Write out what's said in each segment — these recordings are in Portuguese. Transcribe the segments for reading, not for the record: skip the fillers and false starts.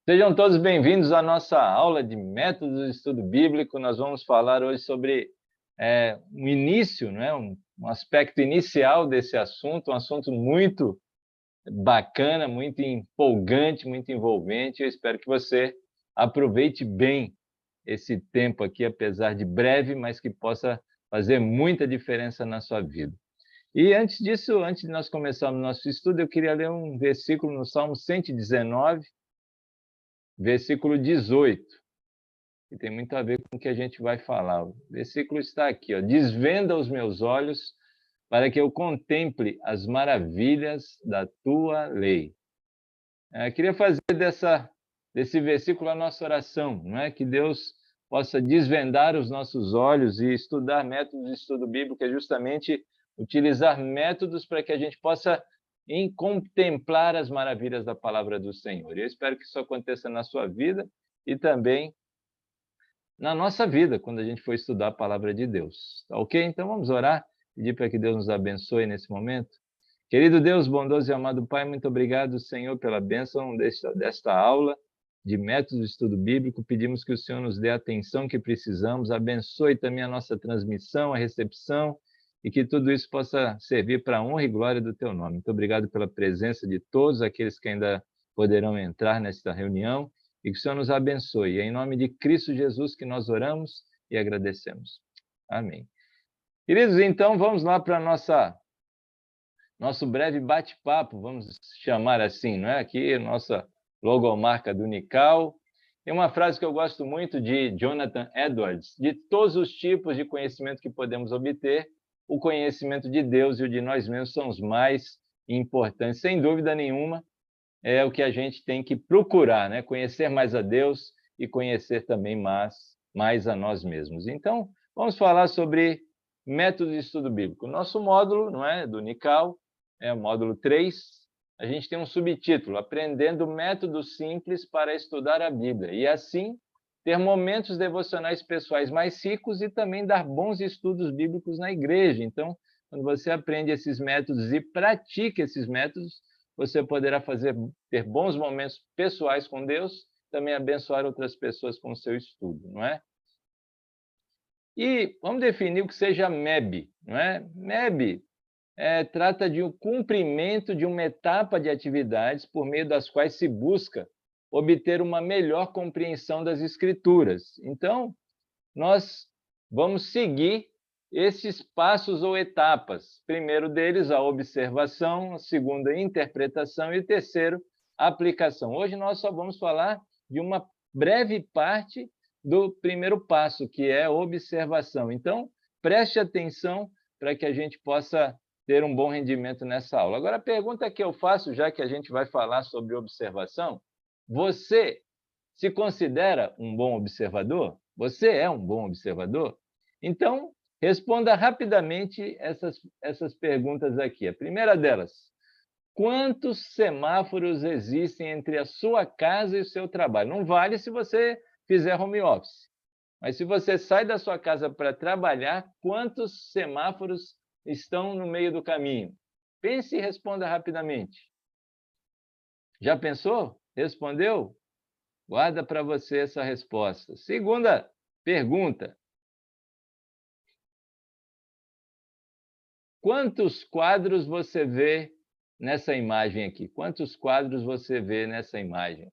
Sejam todos bem-vindos à nossa aula de métodos de estudo bíblico. Nós vamos falar hoje sobre um início, né? um aspecto inicial desse assunto, um assunto muito bacana, muito empolgante, muito envolvente. Eu espero que você aproveite bem esse tempo aqui, apesar de breve, mas que possa fazer muita diferença na sua vida. E antes disso, antes de nós começarmos nosso estudo, eu queria ler um versículo no Salmo 119, versículo 18, que tem muito a ver com o que a gente vai falar. O versículo está aqui, ó: desvenda os meus olhos para que eu contemple as maravilhas da tua lei. Queria fazer desse versículo a nossa oração, não é? Que Deus possa desvendar os nossos olhos e estudar métodos de estudo bíblico, é justamente utilizar métodos para que a gente possa contemplar as maravilhas da palavra do Senhor. Eu espero que isso aconteça na sua vida e também na nossa vida, quando a gente for estudar a palavra de Deus. Tá ok? Então vamos orar, pedir para que Deus nos abençoe nesse momento. Querido Deus, bondoso e amado Pai, muito obrigado, Senhor, pela bênção desta aula de método de estudo bíblico. Pedimos que o Senhor nos dê a atenção que precisamos, abençoe também a nossa transmissão, a recepção, e que tudo isso possa servir para a honra e glória do Teu nome. Muito obrigado pela presença de todos aqueles que ainda poderão entrar nesta reunião, e que o Senhor nos abençoe. É em nome de Cristo Jesus que nós oramos e agradecemos. Amém. Queridos, então vamos lá para nosso breve bate-papo, vamos chamar assim, não é? Aqui a nossa logomarca do Unical. Tem uma frase que eu gosto muito de Jonathan Edwards: de todos os tipos de conhecimento que podemos obter, o conhecimento de Deus e o de nós mesmos são os mais importantes. Sem dúvida nenhuma, é o que a gente tem que procurar, né? Conhecer mais a Deus e conhecer também mais a nós mesmos. Então, vamos falar sobre método de estudo bíblico. Nosso módulo, não é, do Unical, é o módulo 3. A gente tem um subtítulo: Aprendendo Métodos Simples para Estudar a Bíblia. E assim, ter momentos devocionais pessoais mais ricos e também dar bons estudos bíblicos na igreja. Então, quando você aprende esses métodos e pratica esses métodos, você poderá ter bons momentos pessoais com Deus, também abençoar outras pessoas com o seu estudo, não é? E vamos definir o que seja MEB, não é? MEB trata de um cumprimento de uma etapa de atividades por meio das quais se busca obter uma melhor compreensão das Escrituras. Então, nós vamos seguir esses passos ou etapas. Primeiro deles, a observação, a segunda, a interpretação e o terceiro, a aplicação. Hoje nós só vamos falar de uma breve parte do primeiro passo, que é a observação. Então, preste atenção para que a gente possa ter um bom rendimento nessa aula. Agora, a pergunta que eu faço, já que a gente vai falar sobre observação: você se considera um bom observador? Você é um bom observador? Então, responda rapidamente essas perguntas aqui. A primeira delas: quantos semáforos existem entre a sua casa e o seu trabalho? Não vale se você fizer home office, mas se você sai da sua casa para trabalhar, quantos semáforos estão no meio do caminho? Pense e responda rapidamente. Já pensou? Respondeu? Guarda para você essa resposta. Segunda pergunta: quantos quadros você vê nessa imagem aqui? Quantos quadros você vê nessa imagem?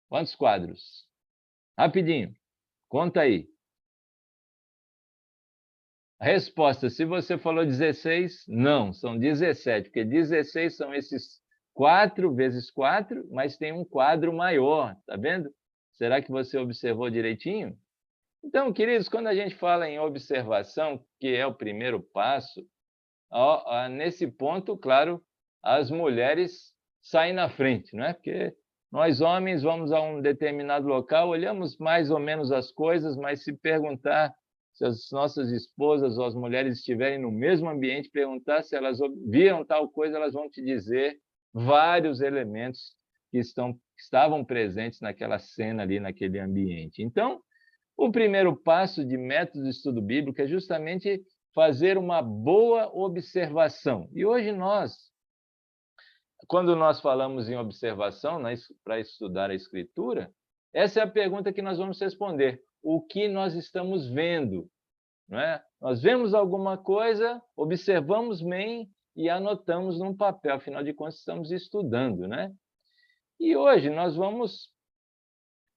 Quantos quadros? Rapidinho, conta aí. A resposta: se você falou 16, não, são 17, porque 16 são esses 4 vezes 4, mas tem um quadro maior, tá vendo? Será que você observou direitinho? Então, queridos, quando a gente fala em observação, que é o primeiro passo, nesse ponto, claro, as mulheres saem na frente, não é? Porque nós homens vamos a um determinado local, olhamos mais ou menos as coisas, mas se perguntar se as nossas esposas ou as mulheres estiverem no mesmo ambiente, perguntar se elas viram tal coisa, elas vão te dizer vários elementos que estavam presentes naquela cena ali, naquele ambiente. Então, o primeiro passo de método de estudo bíblico é justamente fazer uma boa observação. E hoje nós quando nós falamos em observação, para estudar a Escritura, essa é a pergunta que nós vamos responder. O que nós estamos vendo? Não é? Nós vemos alguma coisa, observamos bem e anotamos num papel, afinal de contas, estamos estudando. Né? E hoje nós vamos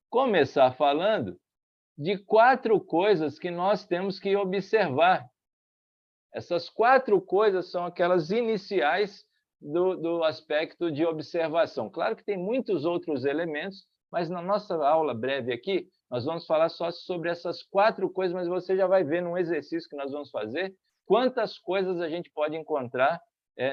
começar falando de 4 coisas que nós temos que observar. Essas 4 coisas são aquelas iniciais do aspecto de observação. Claro que tem muitos outros elementos, mas na nossa aula breve aqui, nós vamos falar só sobre essas 4 coisas, mas você já vai ver num exercício que nós vamos fazer quantas coisas a gente pode encontrar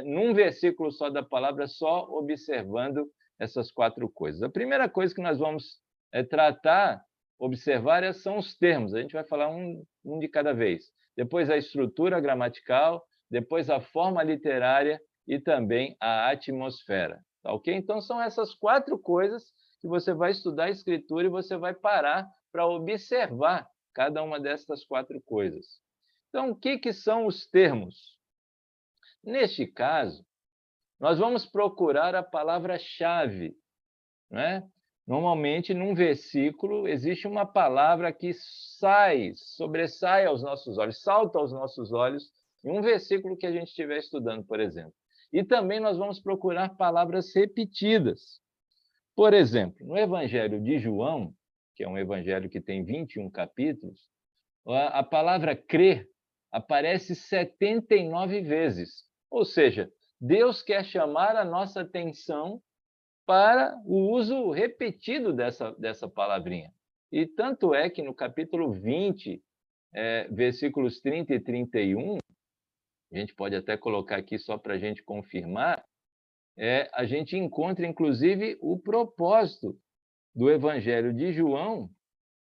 num versículo só da palavra, só observando essas 4 coisas. A primeira coisa que nós vamos tratar, observar, são os termos. A gente vai falar um de cada vez. Depois a estrutura gramatical, depois a forma literária e também a atmosfera. Tá ok? Então, são essas 4 coisas que você vai estudar a Escritura e você vai parar para observar cada uma dessas 4 coisas. Então, o que são os termos? Neste caso, nós vamos procurar a palavra-chave, né? Normalmente, num versículo, existe uma palavra que sobressai aos nossos olhos, salta aos nossos olhos, em um versículo que a gente estiver estudando, por exemplo. E também nós vamos procurar palavras repetidas. Por exemplo, no Evangelho de João, que é um evangelho que tem 21 capítulos, a palavra crer aparece 79 vezes. Ou seja, Deus quer chamar a nossa atenção para o uso repetido dessa palavrinha. E tanto é que no capítulo 20, versículos 30 e 31, a gente pode até colocar aqui só para a gente confirmar, a gente encontra, inclusive, o propósito do Evangelho de João,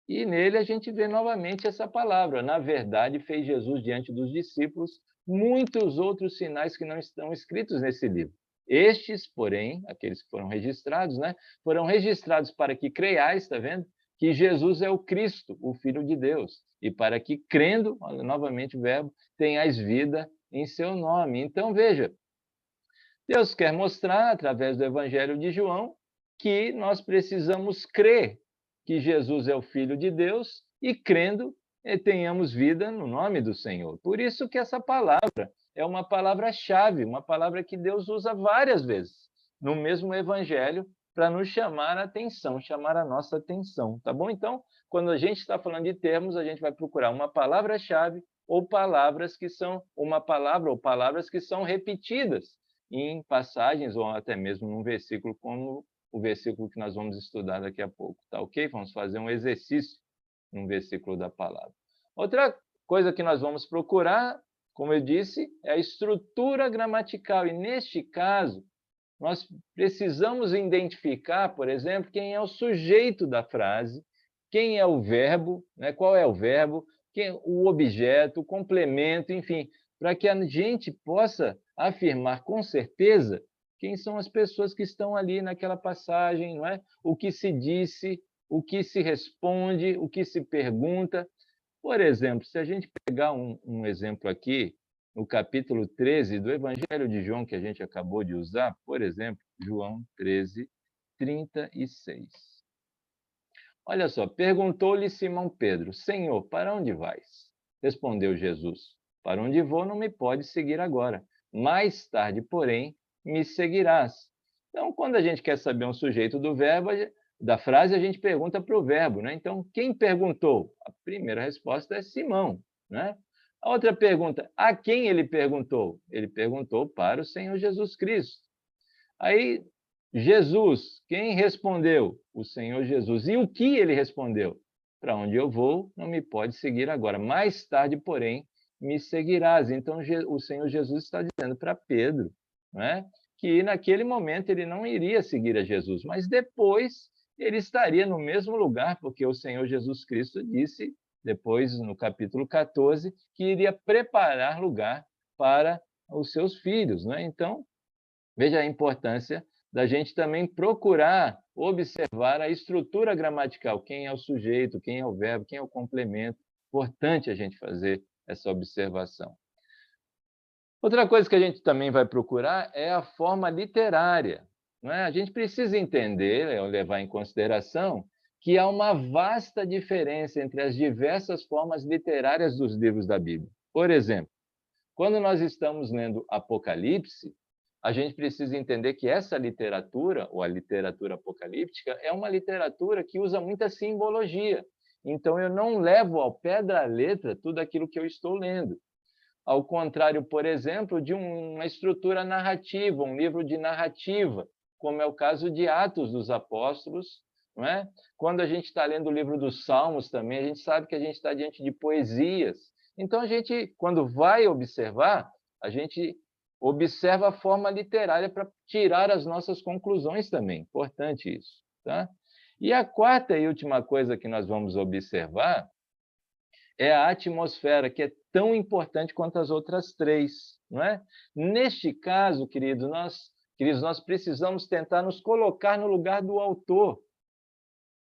e nele a gente vê novamente essa palavra. Na verdade, fez Jesus diante dos discípulos muitos outros sinais que não estão escritos nesse livro. Estes, porém, aqueles que foram registrados, né, foram registrados para que creiais, está vendo? Que Jesus é o Cristo, o Filho de Deus, e para que, crendo, olha, novamente o verbo, tenhais vida em seu nome. Então, veja, Deus quer mostrar, através do Evangelho de João, que nós precisamos crer que Jesus é o Filho de Deus e, crendo, tenhamos vida no nome do Senhor. Por isso que essa palavra é uma palavra-chave, uma palavra que Deus usa várias vezes no mesmo Evangelho para nos chamar a atenção, chamar a nossa atenção, tá bom? Então, quando a gente está falando de termos, a gente vai procurar uma palavra-chave ou palavras que são uma palavra ou palavras que são repetidas em passagens ou até mesmo num versículo como o versículo que nós vamos estudar daqui a pouco, tá ok? Vamos fazer um exercício num versículo da palavra. Outra coisa que nós vamos procurar, como eu disse, é a estrutura gramatical. E neste caso, nós precisamos identificar, por exemplo, quem é o sujeito da frase, quem é o verbo, né? Qual é o verbo, o objeto, o complemento, enfim, para que a gente possa afirmar com certeza quem são as pessoas que estão ali naquela passagem, não é? O que se disse, o que se responde, o que se pergunta. Por exemplo, se a gente pegar um exemplo aqui, no capítulo 13 do Evangelho de João, que a gente acabou de usar, por exemplo, João 13, 36. Olha só, perguntou-lhe Simão Pedro, Senhor, para onde vais? Respondeu Jesus, para onde vou não me pode seguir agora. Mais tarde, porém, me seguirás. Então, quando a gente quer saber um sujeito do verbo, da frase, a gente pergunta para o verbo, né? Então, quem perguntou? A primeira resposta é Simão, né? A outra pergunta, a quem ele perguntou? Ele perguntou para o Senhor Jesus Cristo. Aí, Jesus, quem respondeu? O Senhor Jesus. E o que ele respondeu? Para onde eu vou, não me pode seguir agora. Mais tarde, porém, me seguirás. Então, o Senhor Jesus está dizendo para Pedro, né, que naquele momento ele não iria seguir a Jesus, mas depois ele estaria no mesmo lugar, porque o Senhor Jesus Cristo disse, depois no capítulo 14, que iria preparar lugar para os seus filhos. Né? Então, veja a importância da gente também procurar observar a estrutura gramatical, quem é o sujeito, quem é o verbo, quem é o complemento. Importante a gente fazer essa observação. Outra coisa que a gente também vai procurar é a forma literária, não é? A gente precisa entender, ou levar em consideração, que há uma vasta diferença entre as diversas formas literárias dos livros da Bíblia. Por exemplo, quando nós estamos lendo Apocalipse, a gente precisa entender que essa literatura, ou a literatura apocalíptica, é uma literatura que usa muita simbologia. Então, eu não levo ao pé da letra tudo aquilo que eu estou lendo. Ao contrário, por exemplo, de uma estrutura narrativa, um livro de narrativa, como é o caso de Atos dos Apóstolos, não é? Quando a gente está lendo o livro dos Salmos também, a gente sabe que a gente está diante de poesias. Então, a gente, quando vai observar, a gente observa a forma literária para tirar as nossas conclusões também. Importante isso, tá? E a quarta e última coisa que nós vamos observar é a atmosfera, que é tão importante quanto as outras três, não é? Neste caso, queridos, nós precisamos tentar nos colocar no lugar do autor,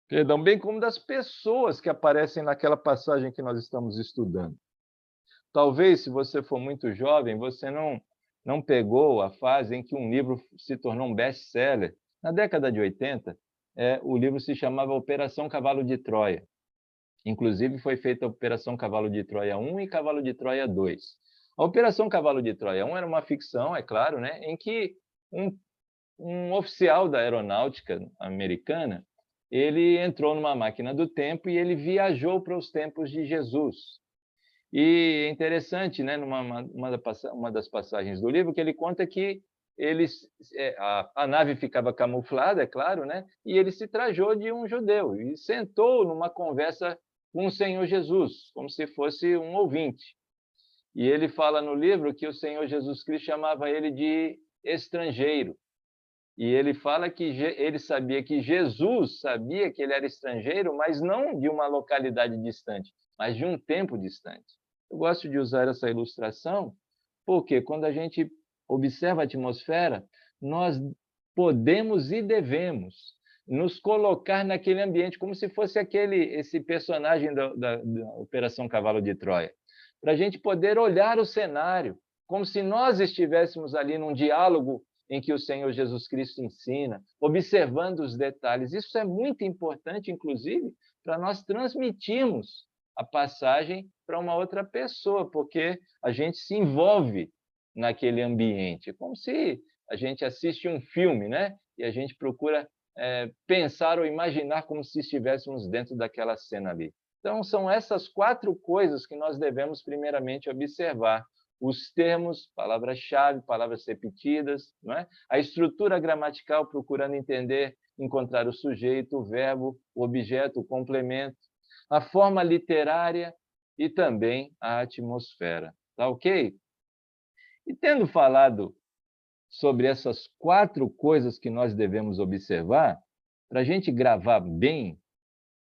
perdão, bem como das pessoas que aparecem naquela passagem que nós estamos estudando. Talvez, se você for muito jovem, você não pegou a fase em que um livro se tornou um best-seller. Na década de 80, o livro se chamava Operação Cavalo de Troia. Inclusive, foi feita a Operação Cavalo de Troia 1 e Cavalo de Troia 2. A Operação Cavalo de Troia 1 era uma ficção, é claro, né, em que um oficial da aeronáutica americana, ele entrou numa máquina do tempo e ele viajou para os tempos de Jesus. E é interessante, né, uma das passagens do livro, que ele conta que a nave ficava camuflada, é claro, né, e ele se trajou de um judeu e sentou numa conversa com o Senhor Jesus, como se fosse um ouvinte. E ele fala no livro que o Senhor Jesus Cristo chamava ele de estrangeiro. E ele fala que ele sabia que Jesus sabia que ele era estrangeiro, mas não de uma localidade distante, mas de um tempo distante. Eu gosto de usar essa ilustração porque quando a gente observa a atmosfera, nós podemos e devemos nos colocar naquele ambiente, como se fosse esse personagem da Operação Cavalo de Troia, para a gente poder olhar o cenário, como se nós estivéssemos ali num diálogo em que o Senhor Jesus Cristo ensina, observando os detalhes. Isso é muito importante, inclusive, para nós transmitirmos a passagem para uma outra pessoa, porque a gente se envolve naquele ambiente, como se a gente assiste um filme, né? E a gente procura pensar ou imaginar como se estivéssemos dentro daquela cena ali. Então, são essas quatro coisas que nós devemos primeiramente observar. Os termos, palavras-chave, palavras repetidas, não é? A estrutura gramatical, procurando entender, encontrar o sujeito, o verbo, o objeto, o complemento, a forma literária e também a atmosfera. Tá ok? E tendo falado sobre essas quatro coisas que nós devemos observar, para a gente gravar bem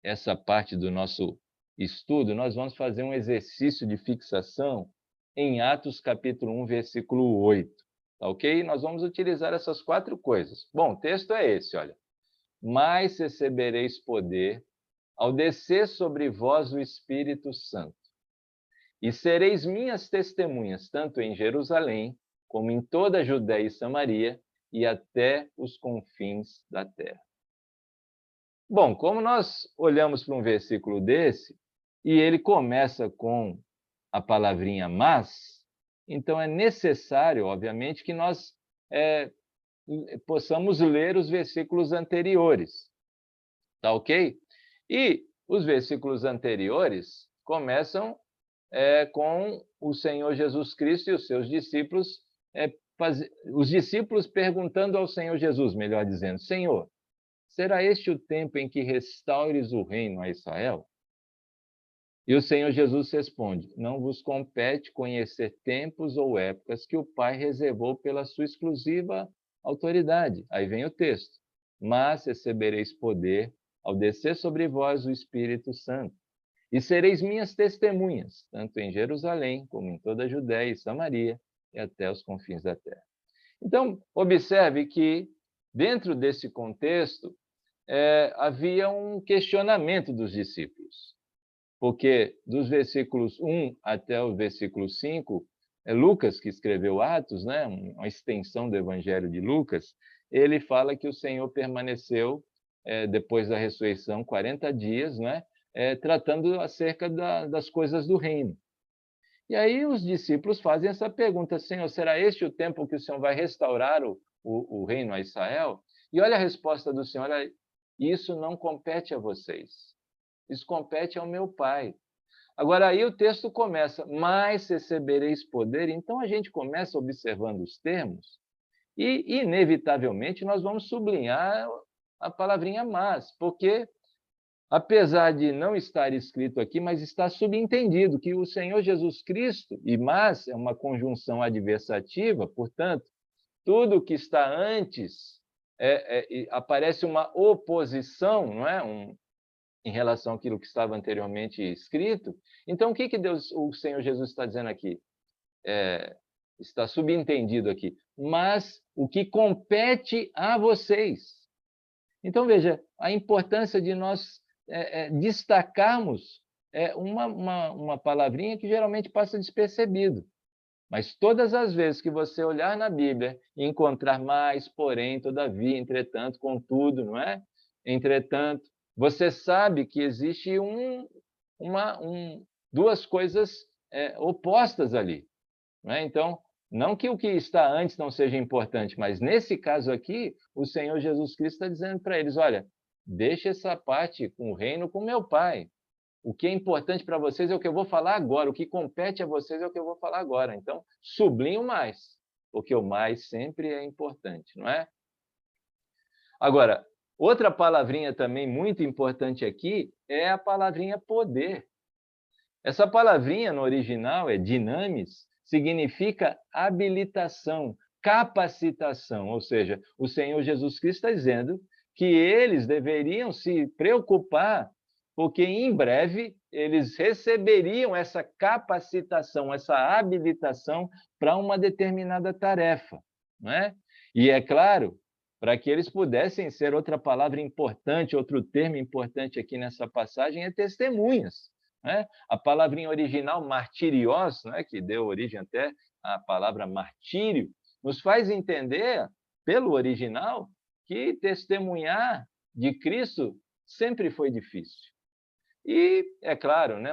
essa parte do nosso estudo, nós vamos fazer um exercício de fixação em Atos capítulo 1, versículo 8. Tá ok? Nós vamos utilizar essas quatro coisas. Bom, o texto é esse, olha. Mas recebereis poder ao descer sobre vós o Espírito Santo. E sereis minhas testemunhas, tanto em Jerusalém, como em toda a Judéia e Samaria, e até os confins da terra. Bom, como nós olhamos para um versículo desse, e ele começa com a palavrinha mas, então é necessário, obviamente, que nós possamos ler os versículos anteriores. Tá ok? E os versículos anteriores começam com o Senhor Jesus Cristo e os seus discípulos, os discípulos perguntando ao Senhor Jesus, melhor dizendo, Senhor, será este o tempo em que restaures o reino a Israel? E o Senhor Jesus responde, não vos compete conhecer tempos ou épocas que o Pai reservou pela sua exclusiva autoridade. Aí vem o texto. Mas recebereis poder ao descer sobre vós o Espírito Santo. E sereis minhas testemunhas, tanto em Jerusalém, como em toda a Judéia e Samaria, e até os confins da terra. Então, observe que, dentro desse contexto, havia um questionamento dos discípulos, porque dos versículos 1 até o versículo 5, Lucas, que escreveu Atos, né, uma extensão do Evangelho de Lucas, ele fala que o Senhor permaneceu, depois da ressurreição, 40 dias, né, tratando acerca das coisas do reino. E aí os discípulos fazem essa pergunta: Senhor, será este o tempo que o Senhor vai restaurar o reino a Israel? E olha a resposta do Senhor: olha, isso não compete a vocês, isso compete ao meu Pai. Agora aí o texto começa: mas recebereis poder. Então a gente começa observando os termos e, inevitavelmente, nós vamos sublinhar a palavrinha mas, porque apesar de não estar escrito aqui, mas está subentendido que o Senhor Jesus Cristo, e mas é uma conjunção adversativa, portanto, tudo que está antes aparece uma oposição, não é? Em relação àquilo que estava anteriormente escrito. Então, o que o Senhor Jesus está dizendo aqui? Está subentendido aqui. Mas o que compete a vocês. Então, veja, a importância de nós destacarmos uma palavrinha que geralmente passa despercebido. Mas todas as vezes que você olhar na Bíblia e encontrar mais, porém, todavia, entretanto, contudo, não é? Entretanto, você sabe que existe duas coisas opostas ali. Não é? Então, não que o que está antes não seja importante, mas nesse caso aqui, o Senhor Jesus Cristo está dizendo para eles: olha, deixa essa parte com o reino com meu Pai. O que é importante para vocês é o que eu vou falar agora, o que compete a vocês é o que eu vou falar agora. Então, sublinho mais, porque o mais sempre é importante, não é? Agora, outra palavrinha também muito importante aqui é a palavrinha poder. Essa palavrinha no original é dinamis, significa habilitação, capacitação, ou seja, o Senhor Jesus Cristo está dizendo que eles deveriam se preocupar, porque em breve eles receberiam essa capacitação, essa habilitação para uma determinada tarefa, não é? E é claro, para que eles pudessem ser, outra palavra importante, outro termo importante aqui nessa passagem é testemunhas. Né? A palavrinha original martirios, né, que deu origem até à palavra martírio, nos faz entender, pelo original, que testemunhar de Cristo sempre foi difícil. E, é claro, né,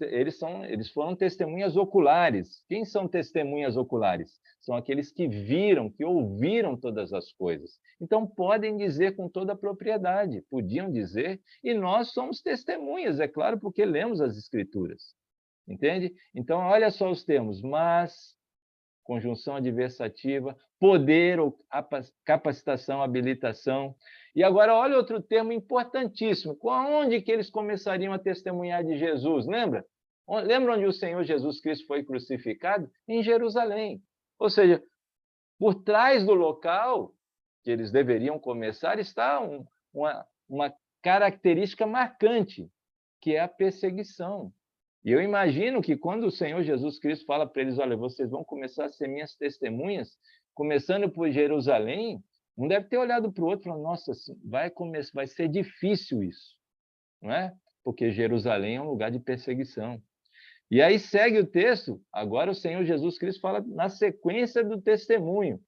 eles foram testemunhas oculares. Quem são testemunhas oculares? São aqueles que viram, que ouviram todas as coisas. Então, podem dizer com toda a propriedade, podiam dizer, e nós somos testemunhas, é claro, porque lemos as Escrituras. Entende? Então, olha só os termos: mas, conjunção adversativa, poder ou capacitação, habilitação. E agora olha outro termo importantíssimo: onde que eles começariam a testemunhar de Jesus? Lembra? Lembra onde o Senhor Jesus Cristo foi crucificado? Em Jerusalém. Ou seja, por trás do local que eles deveriam começar está uma característica marcante, que é a perseguição. E eu imagino que quando o Senhor Jesus Cristo fala para eles: olha, vocês vão começar a ser minhas testemunhas, começando por Jerusalém, um deve ter olhado para o outro e falado: nossa, vai ser difícil isso, não é? Porque Jerusalém é um lugar de perseguição. E aí segue o texto, agora o Senhor Jesus Cristo fala na sequência do testemunho.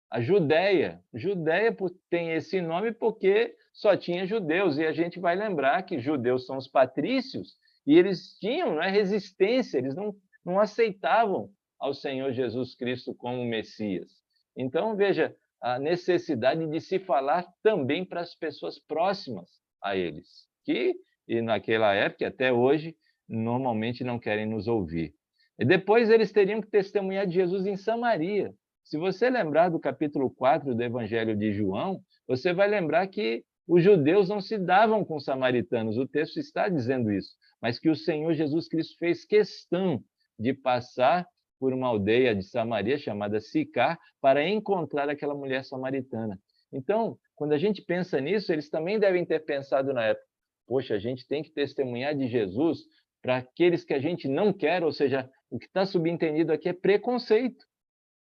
A Judéia. Judéia tem esse nome porque só tinha judeus, e a gente vai lembrar que judeus são os patrícios, e eles tinham, não é, resistência, eles não aceitavam ao Senhor Jesus Cristo como Messias. Então, veja, a necessidade de se falar também para as pessoas próximas a eles, que, e naquela época, até hoje, normalmente não querem nos ouvir. E depois eles teriam que testemunhar de Jesus em Samaria. Se você lembrar do capítulo 4 do Evangelho de João, você vai lembrar que os judeus não se davam com os samaritanos, o texto está dizendo isso, mas que o Senhor Jesus Cristo fez questão de passar por uma aldeia de Samaria chamada Sicar para encontrar aquela mulher samaritana. Então, quando a gente pensa nisso, eles também devem ter pensado na época: poxa, a gente tem que testemunhar de Jesus para aqueles que a gente não quer, ou seja, o que está subentendido aqui é preconceito.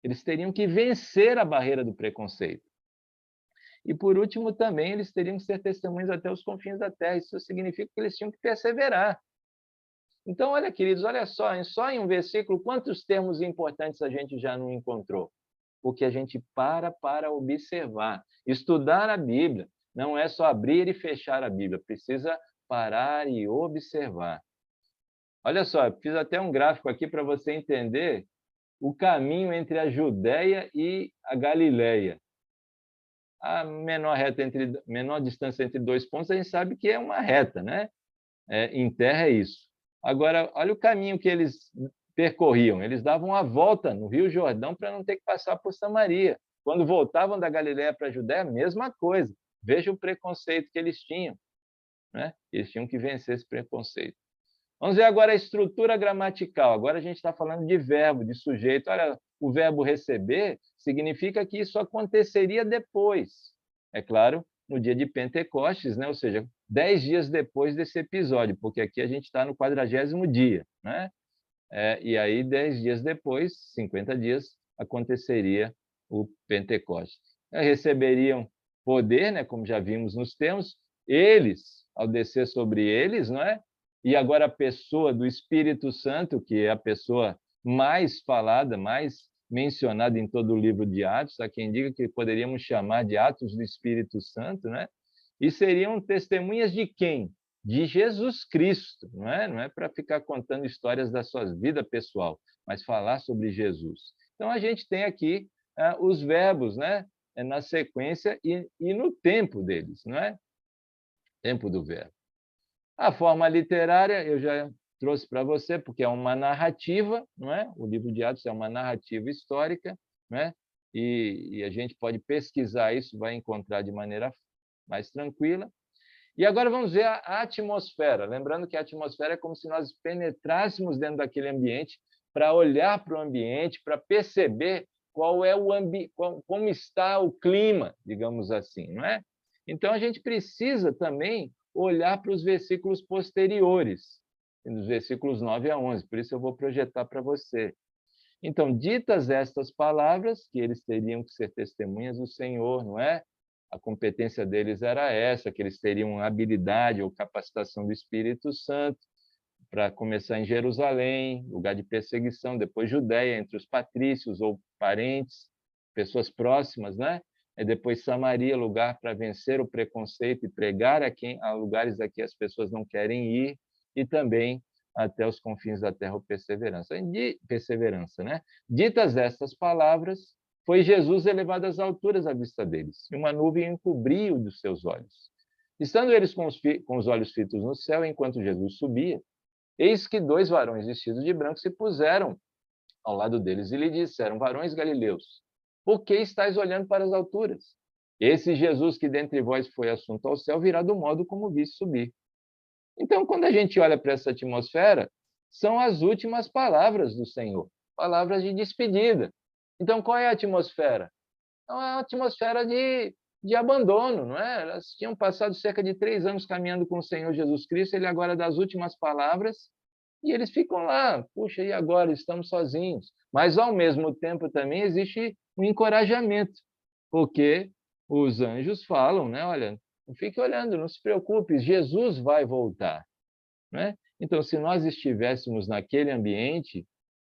Eles teriam que vencer a barreira do preconceito. E, por último, também eles teriam que ser testemunhas até os confins da terra. Isso significa que eles tinham que perseverar. Então, olha, queridos, olha só em um versículo, quantos termos importantes a gente já não encontrou? Porque a gente para observar. Estudar a Bíblia não é só abrir e fechar a Bíblia, precisa parar e observar. Olha só, fiz até um gráfico aqui para você entender o caminho entre a Judéia e a Galileia. A menor distância entre 2 pontos, a gente sabe que é uma reta, né? Em terra é isso. Agora, olha o caminho que eles percorriam. Eles davam a volta no Rio Jordão para não ter que passar por Samaria. Quando voltavam da Galileia para a Judéia, a mesma coisa. Veja o preconceito que eles tinham, né? Eles tinham que vencer esse preconceito. Vamos ver agora a estrutura gramatical. Agora a gente está falando de verbo, de sujeito. Olha, o verbo receber significa que isso aconteceria depois. É claro, no dia de Pentecostes, né? Ou seja, 10 dias depois desse episódio, porque aqui a gente está no 40º dia, né? E aí, 10 dias depois, 50 dias, aconteceria o Pentecostes. Receberiam poder, né? Como já vimos nos termos, eles, ao descer sobre eles, não é? E agora a pessoa do Espírito Santo, que é a pessoa mais falada, mais mencionada em todo o livro de Atos, há quem diga que poderíamos chamar de Atos do Espírito Santo, né? E seriam testemunhas de quem? De Jesus Cristo, não é? Não é para ficar contando histórias da sua vida pessoal, mas falar sobre Jesus. Então a gente tem aqui os verbos, né? Na sequência e no tempo deles, não é? Tempo do verbo. A forma literária eu já trouxe para você, porque é uma narrativa, não é? O livro de Atos é uma narrativa histórica, não é? E a gente pode pesquisar isso, vai encontrar de maneira mais tranquila. E agora vamos ver a atmosfera. Lembrando que a atmosfera é como se nós penetrássemos dentro daquele ambiente para olhar para o ambiente, para perceber qual é como está o clima, digamos assim, não é? Então a gente precisa também olhar para os versículos posteriores, dos versículos 9 a 11. Por isso eu vou projetar para você. Então, ditas estas palavras, que eles teriam que ser testemunhas do Senhor, não é? A competência deles era essa, que eles teriam habilidade ou capacitação do Espírito Santo, para começar em Jerusalém, lugar de perseguição, depois Judéia, entre os patrícios ou parentes, pessoas próximas, né? E depois Samaria, lugar para vencer o preconceito e pregar a lugares a que as pessoas não querem ir, e também até os confins da terra, perseverança, né? Ditas estas palavras, foi Jesus elevado às alturas à vista deles, e uma nuvem encobriu dos seus olhos. Estando eles com os olhos fitos no céu, enquanto Jesus subia, eis que 2 varões vestidos de branco se puseram ao lado deles e lhe disseram: varões galileus, por que estáis olhando para as alturas? Esse Jesus que dentre vós foi assunto ao céu virá do modo como viste subir. Então, quando a gente olha para essa atmosfera, são as últimas palavras do Senhor, palavras de despedida. Então, qual é a atmosfera? É uma atmosfera de abandono, não é? Elas tinham passado cerca de 3 anos caminhando com o Senhor Jesus Cristo, ele agora dá as últimas palavras, e eles ficam lá, puxa, e agora? Estamos sozinhos. Mas, ao mesmo tempo, também existe um encorajamento, porque os anjos falam, né? Olha, não fique olhando, não se preocupe, Jesus vai voltar, né? Então, se nós estivéssemos naquele ambiente,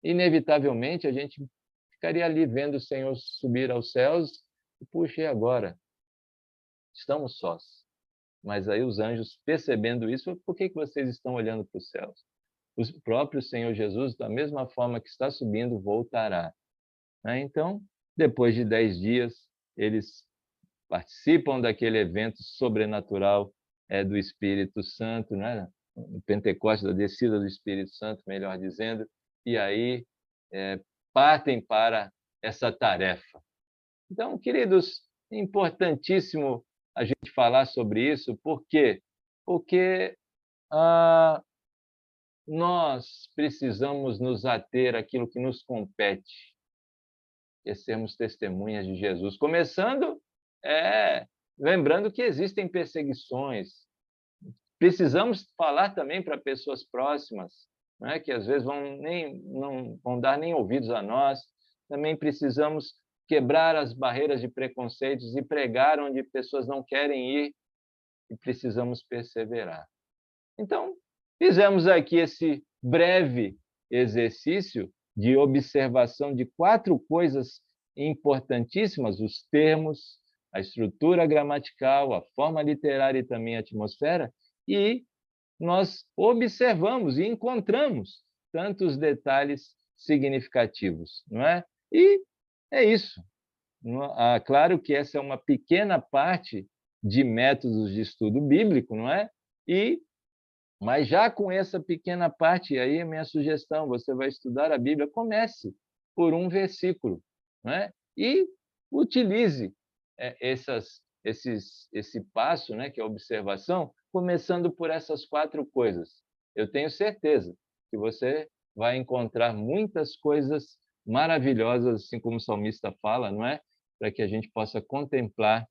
inevitavelmente a gente ficaria ali vendo o Senhor subir aos céus e, puxa, e agora? Estamos sós. Mas aí os anjos, percebendo isso, por que vocês estão olhando para os céus? O próprio Senhor Jesus, da mesma forma que está subindo, voltará. Então, depois de 10 dias, eles participam daquele evento sobrenatural do Espírito Santo, né? O Pentecostes, da descida do Espírito Santo, melhor dizendo, e aí partem para essa tarefa. Então, queridos, é importantíssimo a gente falar sobre isso, por quê? Porque nós precisamos nos ater àquilo que nos compete, e sermos testemunhas de Jesus. Começando, lembrando que existem perseguições. Precisamos falar também para pessoas próximas, né, que às vezes não vão dar nem ouvidos a nós. Também precisamos quebrar as barreiras de preconceitos e pregar onde pessoas não querem ir, e precisamos perseverar. Então, fizemos aqui esse breve exercício de observação de 4 coisas importantíssimas: os termos, a estrutura gramatical, a forma literária e também a atmosfera, e nós observamos e encontramos tantos detalhes significativos, não é? E é isso. Claro que essa é uma pequena parte de métodos de estudo bíblico, não é? Mas já com essa pequena parte, aí a minha sugestão, você vai estudar a Bíblia, comece por um versículo, não é? E utilize esse passo, né, que é a observação, começando por essas 4 coisas. Eu tenho certeza que você vai encontrar muitas coisas maravilhosas, assim como o salmista fala, não é? Para que a gente possa contemplar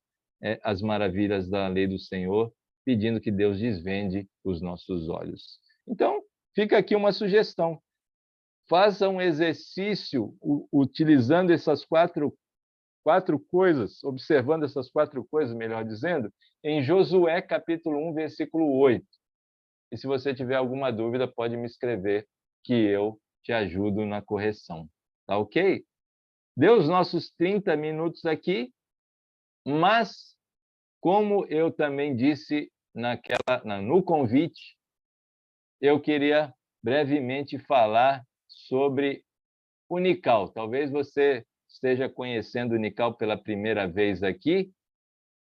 as maravilhas da lei do Senhor, pedindo que Deus desvende os nossos olhos. Então, fica aqui uma sugestão. Faça um exercício utilizando essas quatro coisas, observando essas 4 coisas, melhor dizendo, em Josué capítulo 1, versículo 8. E se você tiver alguma dúvida, pode me escrever, que eu te ajudo na correção. Tá ok? Deu os nossos 30 minutos aqui, mas, como eu também disse no convite, eu queria brevemente falar sobre o Nical. Talvez você esteja conhecendo o Nical pela primeira vez aqui,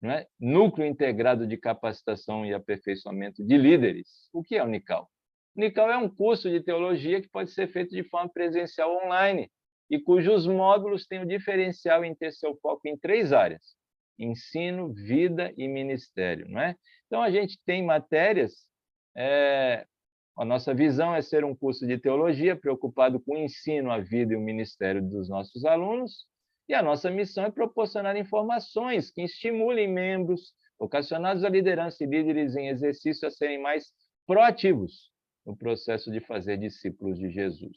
não é? Núcleo Integrado de Capacitação e Aperfeiçoamento de Líderes. O que é o Nical? O Nical é um curso de teologia que pode ser feito de forma presencial ou online e cujos módulos têm o diferencial em ter seu foco em 3 áreas: ensino, vida e ministério, não é? Então, a gente tem matérias a nossa visão é ser um curso de teologia preocupado com o ensino, a vida e o ministério dos nossos alunos, e a nossa missão é proporcionar informações que estimulem membros vocacionados à liderança e líderes em exercício a serem mais proativos no processo de fazer discípulos de Jesus.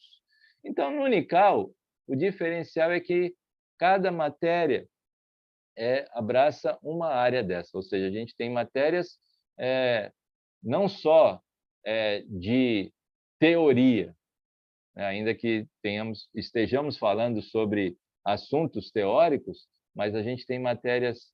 Então, no Unical, o diferencial é que cada matéria abraça uma área dessa, ou seja, a gente tem matérias não só de teoria, né? Ainda que estejamos falando sobre assuntos teóricos, mas a gente tem matérias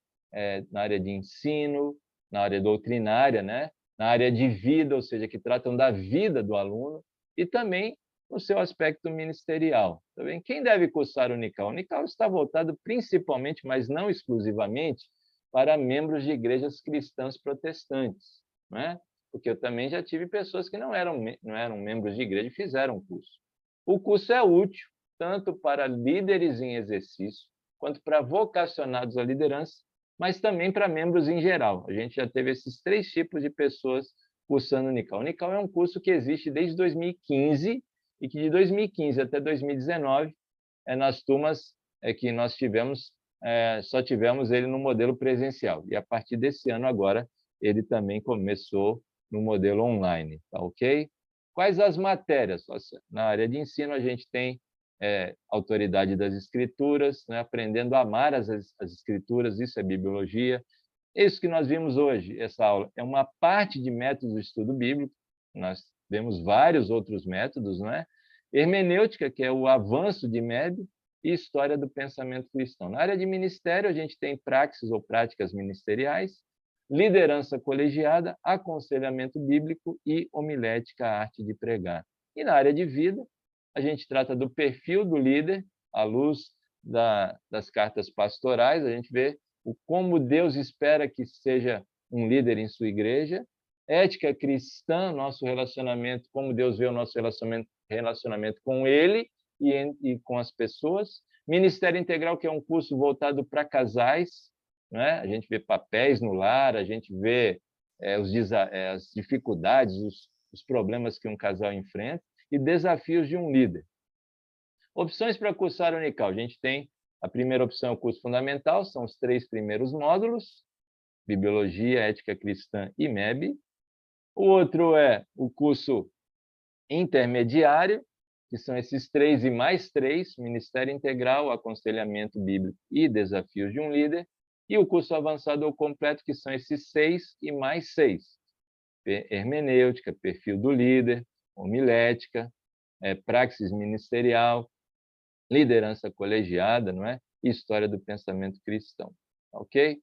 na área de ensino, na área doutrinária, né? Na área de vida, ou seja, que tratam da vida do aluno, e também no seu aspecto ministerial. Tá bem? Quem deve cursar o Unical? O Unical está voltado principalmente, mas não exclusivamente, para membros de igrejas cristãs protestantes, né? Porque eu também já tive pessoas que não eram membros de igreja e fizeram o curso. O curso é útil tanto para líderes em exercício, quanto para vocacionados à liderança, mas também para membros em geral. A gente já teve esses 3 tipos de pessoas cursando o Unical. O Unical é um curso que existe desde 2015 e que de 2015 até 2019, nas turmas que nós tivemos, só tivemos ele no modelo presencial. E a partir desse ano agora, ele também começou no modelo online, tá ok? Quais as matérias? Na área de ensino, a gente tem autoridade das escrituras, né? Aprendendo a amar as escrituras, isso é bibliologia. Isso que nós vimos hoje, essa aula, é uma parte de métodos de estudo bíblico, nós vemos vários outros métodos, não é? Hermenêutica, que é o avanço de MEB, e história do pensamento cristão. Na área de ministério, a gente tem praxis ou práticas ministeriais, liderança colegiada, aconselhamento bíblico e homilética, a arte de pregar. E na área de vida, a gente trata do perfil do líder, à luz das cartas pastorais, a gente vê como Deus espera que seja um líder em sua igreja, ética cristã, nosso relacionamento, como Deus vê o nosso relacionamento com Ele e com as pessoas, Ministério Integral, que é um curso voltado para casais, né? A gente vê papéis no lar, a gente vê as dificuldades, os problemas que um casal enfrenta e desafios de um líder. Opções para cursar o Unical. A gente tem a primeira opção, o curso fundamental, são os 3 primeiros módulos, Bibliologia, Ética Cristã e MEB. O outro é o curso intermediário, que são esses 3 e mais 3, Ministério Integral, Aconselhamento Bíblico e Desafios de um Líder. E o curso avançado ou completo, que são esses 6 e mais 6, Hermenêutica, Perfil do Líder, homilética, praxis ministerial, liderança colegiada, não é? E história do pensamento cristão, ok?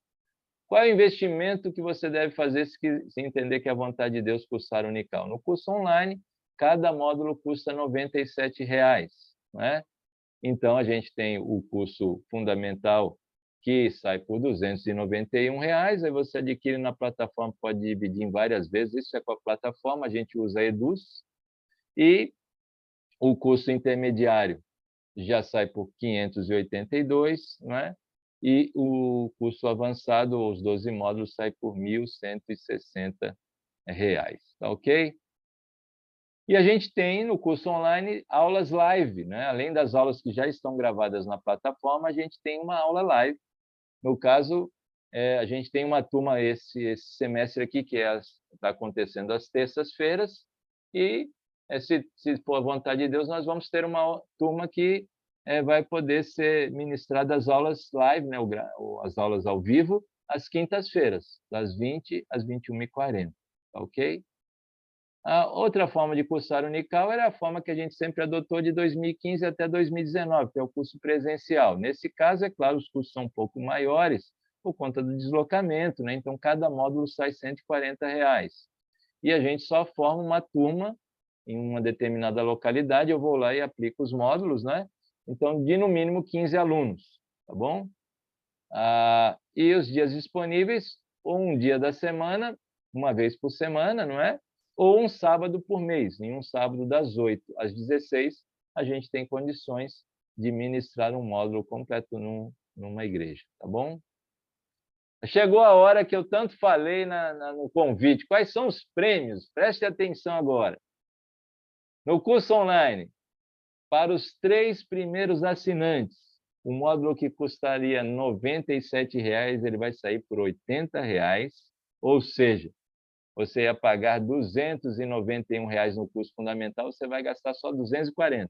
Qual é o investimento que você deve fazer se entender que é a vontade de Deus cursar Unical? No curso online, cada módulo custa R$ 97,00, não é? Então, a gente tem o curso fundamental, que sai por R$ 291,00, aí você adquire na plataforma, pode dividir em várias vezes, isso é com a plataforma, a gente usa a Eduz, e o curso intermediário já sai por R$ 582, não é? E o curso avançado, os 12 módulos, sai por R$ 1.160, tá ok? E a gente tem no curso online aulas live, né? Além das aulas que já estão gravadas na plataforma, a gente tem uma aula live. No caso, a gente tem uma turma esse semestre aqui, que está acontecendo às terças-feiras, e se for a vontade de Deus, nós vamos ter uma turma que vai poder ser ministrada as aulas live, né? As aulas ao vivo, às quintas-feiras, das 20 às 21h40, tá ok? A outra forma de cursar Unical era a forma que a gente sempre adotou de 2015 até 2019, que é o curso presencial. Nesse caso, é claro, os custos são um pouco maiores por conta do deslocamento, né? Então, cada módulo sai R$ 140,00. E a gente só forma uma turma em uma determinada localidade, eu vou lá e aplico os módulos, né? Então, de no mínimo 15 alunos, tá bom? E os dias disponíveis, ou um dia da semana, uma vez por semana, não é? Ou um sábado por mês. Em um sábado, das 8 às 16, a gente tem condições de ministrar um módulo completo numa igreja, tá bom? Chegou a hora que eu tanto falei no convite. Quais são os prêmios? Preste atenção agora. No curso online, para os 3 primeiros assinantes, o módulo que custaria R$ 97,00, ele vai sair por R$ 80,00, ou seja, você ia pagar R$ 291,00 no curso fundamental, você vai gastar só R$ 240.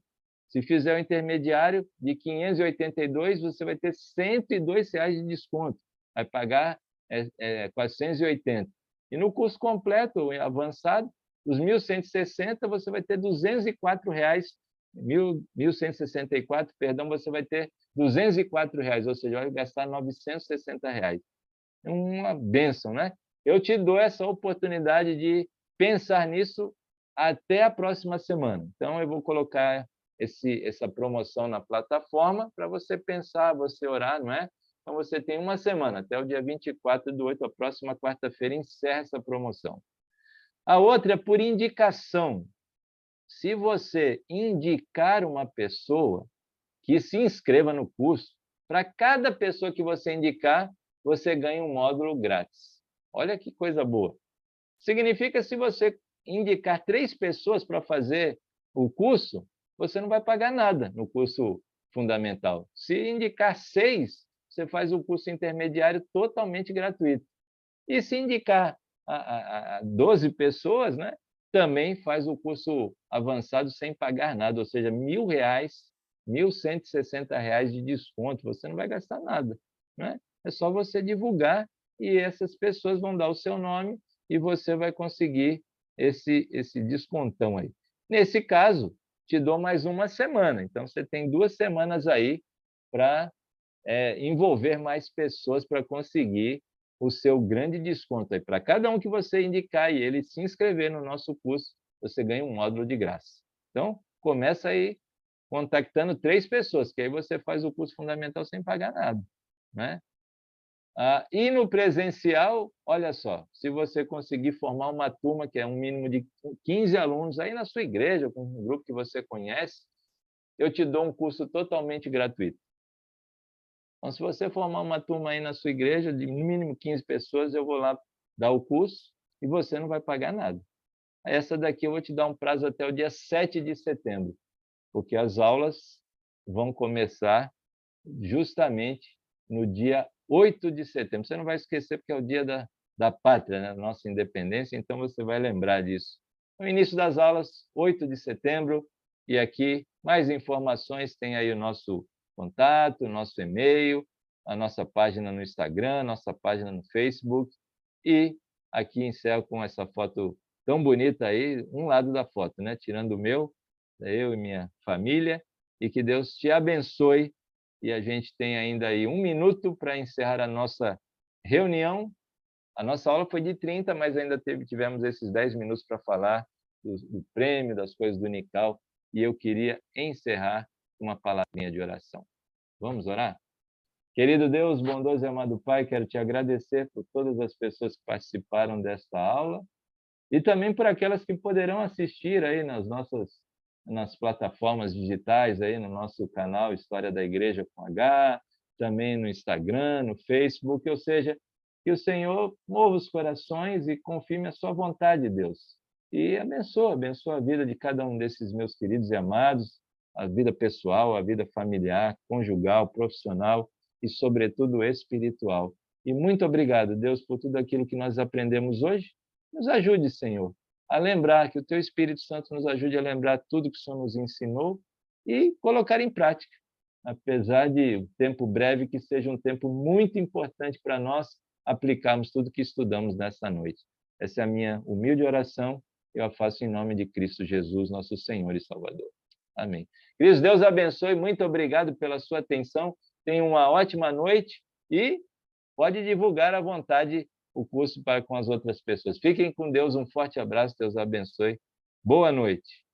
Se fizer o intermediário de R$ 582, você vai ter R$ 102,00 de desconto, vai pagar R$ 480. E no curso completo, avançado, os 1.160, você vai ter R$ 204,00, 1.164, perdão, você vai ter R$ 204,00, ou seja, vai gastar R$ 960,00. É uma bênção, né? Eu te dou essa oportunidade de pensar nisso até a próxima semana. Então, eu vou colocar essa promoção na plataforma para você pensar, você orar, não é? Então, você tem uma semana, até o dia 24/8, a próxima quarta-feira, encerra essa promoção. A outra é por indicação. Se você indicar uma pessoa que se inscreva no curso, para cada pessoa que você indicar, você ganha um módulo grátis. Olha que coisa boa. Significa que se você indicar 3 pessoas para fazer o curso, você não vai pagar nada no curso fundamental. Se indicar 6, você faz o curso intermediário totalmente gratuito. E se indicar a 12 pessoas, né, também faz o curso avançado sem pagar nada, ou seja, R$ 1.000, R$ 1.160 de desconto, você não vai gastar nada, né? É só você divulgar e essas pessoas vão dar o seu nome e você vai conseguir esse descontão aí. Nesse caso, te dou mais uma semana, então você tem 2 semanas aí para envolver mais pessoas para conseguir o seu grande desconto. Aí, para cada um que você indicar e ele se inscrever no nosso curso, você ganha um módulo de graça. Então, começa aí contactando 3 pessoas, que aí você faz o curso fundamental sem pagar nada, né? E no presencial, olha só, se você conseguir formar uma turma, que é um mínimo de 15 alunos, aí na sua igreja, com um grupo que você conhece, eu te dou um curso totalmente gratuito. Então, se você formar uma turma aí na sua igreja, de no mínimo 15 pessoas, eu vou lá dar o curso e você não vai pagar nada. Essa daqui eu vou te dar um prazo até o dia 7 de setembro, porque as aulas vão começar justamente no dia 8 de setembro. Você não vai esquecer, porque é o dia da pátria, né? Nossa independência, então você vai lembrar disso. No início das aulas, 8 de setembro, e aqui mais informações, tem aí o nosso contato, nosso e-mail, a nossa página no Instagram, nossa página no Facebook, e aqui encerro com essa foto tão bonita aí, um lado da foto, né? Tirando o meu, eu e minha família, e que Deus te abençoe. E a gente tem ainda aí 1 minuto para encerrar a nossa reunião. A nossa aula foi de 30, mas ainda tivemos esses 10 minutos para falar do prêmio, das coisas do Unical, e eu queria encerrar com uma palavrinha de oração. Vamos orar? Querido Deus, bondoso e amado Pai, quero te agradecer por todas as pessoas que participaram desta aula e também por aquelas que poderão assistir aí nas plataformas digitais, aí no nosso canal História da Igreja com H, também no Instagram, no Facebook, ou seja, que o Senhor mova os corações e confirme a sua vontade, Deus. E abençoa a vida de cada um desses meus queridos e amados, a vida pessoal, a vida familiar, conjugal, profissional e, sobretudo, espiritual. E muito obrigado, Deus, por tudo aquilo que nós aprendemos hoje. Nos ajude, Senhor, a lembrar, que o Teu Espírito Santo nos ajude a lembrar tudo que o Senhor nos ensinou e colocar em prática, apesar de um tempo breve, que seja um tempo muito importante para nós aplicarmos tudo que estudamos nessa noite. Essa é a minha humilde oração, eu a faço em nome de Cristo Jesus, nosso Senhor e Salvador. Amém. Queridos, Deus abençoe, muito obrigado pela sua atenção, tenha uma ótima noite e pode divulgar à vontade o curso com as outras pessoas. Fiquem com Deus, um forte abraço, Deus abençoe. Boa noite.